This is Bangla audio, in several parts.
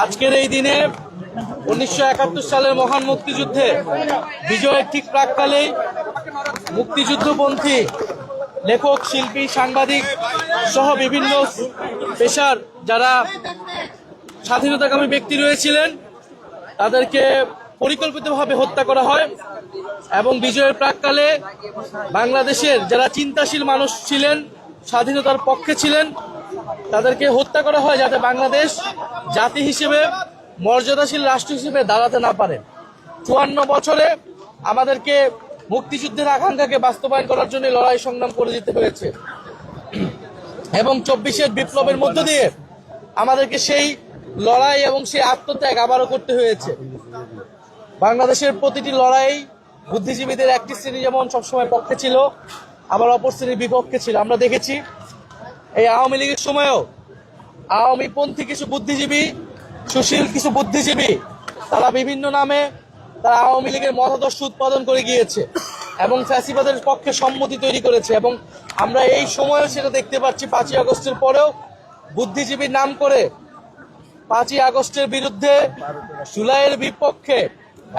আজকের এই দিনে 1971 সালের মহান মুক্তিযুদ্ধে বিজয়ের ঠিক প্রাককালেই মুক্তিযুদ্ধপন্থী লেখক, শিল্পী, সাংবাদিক সহ বিভিন্ন পেশার যারা স্বাধীনতাকামী ব্যক্তি রয়েছিলেন তাদেরকে পরিকল্পিতভাবে হত্যা করা হয় এবং বিজয়ের প্রাককালে বাংলাদেশের যারা চিন্তাশীল মানুষ ছিলেন, স্বাধীনতার পক্ষে ছিলেন, তাদেরকে হত্যা করা হয় যাতে বাংলাদেশ জাতি হিসেবে মর্যাদাশীল রাষ্ট্র হিসেবে দাঁড়াতে না পারে। 54 বছরে আমাদেরকে মুক্তিযুদ্ধের আকাঙ্ক্ষাকে বাস্তবায়ন করার জন্য লড়াই সংগ্রাম করে যেতে হয়েছে এবং 24-এর বিপ্লবের মধ্য দিয়ে আমাদেরকে সেই লড়াই এবং সেই আত্মত্যাগ আবারও করতে হয়েছে। বাংলাদেশের প্রতিটি লড়াই বুদ্ধিজীবীদের একটি শ্রেণী যেমন সবসময় পক্ষে ছিল, আবার অপর শ্রেণীর বিপক্ষে ছিল। আমরা দেখেছি এই আওয়ামী লীগের সময়ও আওয়ামীপন্থী কিছু বুদ্ধিজীবী, সুশীল কিছু বুদ্ধিজীবী তারা বিভিন্ন নামে তারা আওয়ামী লীগের মতাদর্শ উৎপাদন করে গিয়েছে এবং ফ্যাসিবাদের পক্ষে সম্মতি তৈরি করেছে এবং আমরা এই সময়ও সেটা দেখতে পাচ্ছি। 5ই আগস্টের পরেও বুদ্ধিজীবীর নাম করে 5ই আগস্টের বিরুদ্ধে, জুলাইয়ের বিপক্ষে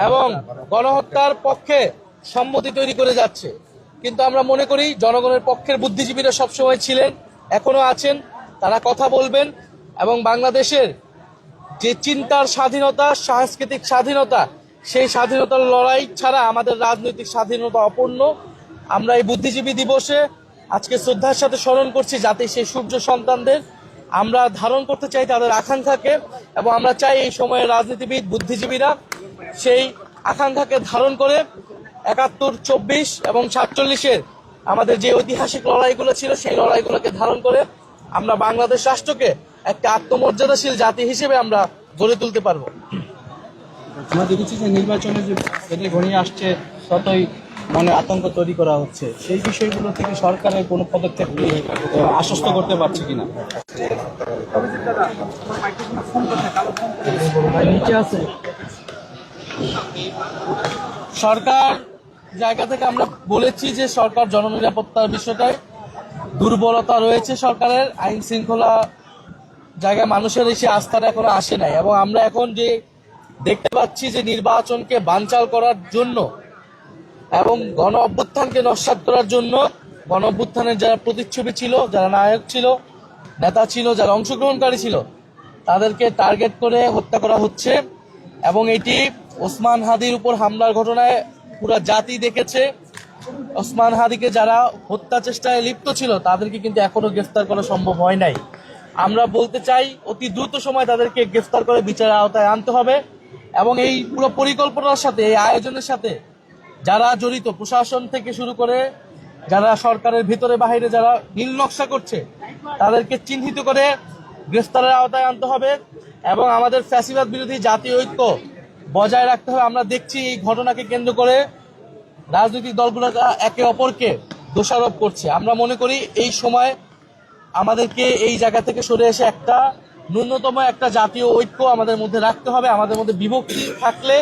এবং গণহত্যার পক্ষে সম্মতি তৈরি করে যাচ্ছে। কিন্তু আমরা মনে করি জনগণের পক্ষের বুদ্ধিজীবীরা সবসময় ছিলেন, এখনো আছেন, তারা কথা বলবেন এবং বাংলাদেশের যে চিন্তার স্বাধীনতা, সাংস্কৃতিক স্বাধীনতা, সেই স্বাধীনতার লড়াই ছাড়া আমাদের রাজনৈতিক স্বাধীনতা অপূর্ণ। আমরা এই বুদ্ধিজীবী দিবসে আজকে শ্রদ্ধার সাথে স্মরণ করছি যাতে সেই সূর্য সন্তানদের আমরা ধারণ করতে চাই তাদের আকাঙ্ক্ষাকে, এবং আমরা চাই এই সময়ের রাজনীতিবিদ বুদ্ধিজীবীরা সেই আকাঙ্ক্ষাকে ধারণ করে 71, 24 এবং 47-এর আমাদের যে ঐতিহাসিক লড়াইগুলো ছিল সেই লড়াইগুলোকে ধারণ করে আমরা বাংলাদেশ রাষ্ট্রকে একটা আত্মমর্যাদাশীল জাতি হিসেবে আমরা গড়ে তুলতে পারবো। আমরা দেখেছি যে নির্বাচনে যে ঘনিয়ে আসছে ততই মনে আতঙ্ক তৈরি করা হচ্ছে, সেই বিষয়গুলো থেকে সরকারের কোনো পদক্ষেপ আশ্বস্ত করতে পারছে কিনা? নিচে আছে সরকার জায়গা থেকে আমরা বলেছি যে সরকার জননিরাপত্তার বিষয়টায় দুর্বলতা রয়েছে, সরকারের আইন শৃঙ্খলা জায়গায় মানুষের এসে আস্থাটা এখনো আসে নাই এবং আমরা এখন যে দেখতে পাচ্ছি যে নির্বাচনকে বানচাল করার জন্য এবং গণ অভ্যুত্থানকে নস্যাৎ করার জন্য গণ অভ্যুত্থানের যারা প্রতিচ্ছবি ছিল, যারা নায়ক ছিল, নেতা ছিল, যারা অংশগ্রহণকারী ছিল, তাদেরকে টার্গেট করে হত্যা করা হচ্ছে এবং এটি ওসমান হাদির উপর হামলার ঘটনায় পুরো জাতি দেখেছে। ওসমান হাদিকে যারা হত্যা চেষ্টায় লিপ্ত ছিল তাদেরকে কিন্তু এখনো গ্রেফতার করা সম্ভব হয় নাই। আমরা বলতে চাই অতি দ্রুত সময় তাদেরকে গ্রেফতার করে বিচারের আওতায় আনতে হবে এবং এই পুরো পরিকল্পনার সাথে, এই আয়োজনের সাথে যারা জড়িত, প্রশাসন থেকে শুরু করে যারা সরকারের ভিতরে বাহিরে যারা নীল নকশা করছে তাদেরকে চিহ্নিত করে গ্রেফতারের আওতায় আনতে হবে এবং আমাদের ফ্যাসিবাদ বিরোধী জাতীয় ঐক্য বজায় রাখতে হবে। আমরা দেখছি এই ঘটনাকে কেন্দ্র করে রাজনৈতিক দলগুলো একে অপরকে দোষারোপ করছে। আমরা মনে করি এই সময় আমাদেরকে এই জায়গা থেকে সরে এসে একটা ন্যূনতম একটা জাতীয় ঐক্য আমাদের মধ্যে রাখতে হবে। আমাদের মধ্যে বিভক্তি থাকলে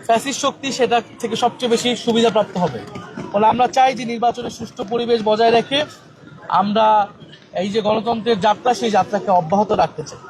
ফ্যাসিস্ট শক্তি সেটা থেকে সবচেয়ে বেশি সুবিধাপ্রাপ্ত হবে। ফলে আমরা চাই যে নির্বাচনের সুষ্ঠু পরিবেশ বজায় রেখে আমরা এই যে গণতন্ত্রের যাত্রা, সেই যাত্রাকে অব্যাহত রাখতে চাই।